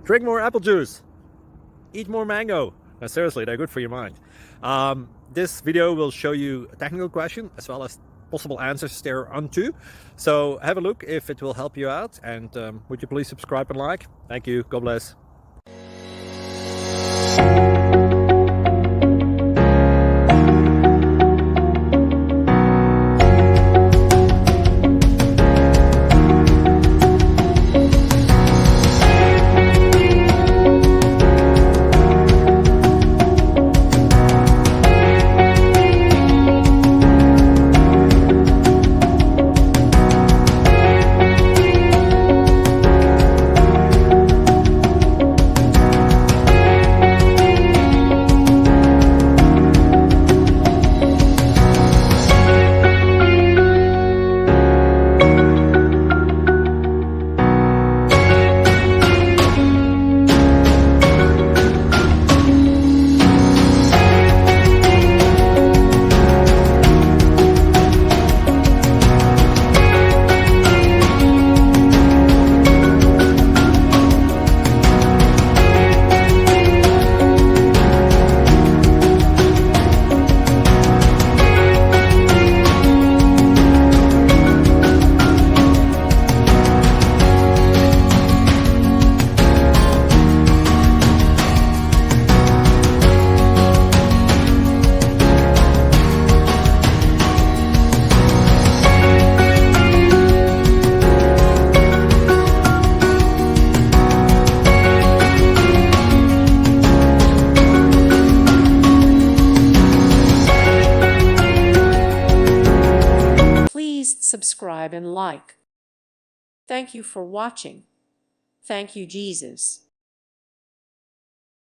Drink more apple juice. Eat more mango. No, seriously, they're good for your mind. This video will show you a technical question as well as possible answers thereunto. So have a look if it will help you out, and would you please subscribe and like? Thank you. God bless. Subscribe and like. Thank you for watching. Thank you, Jesus.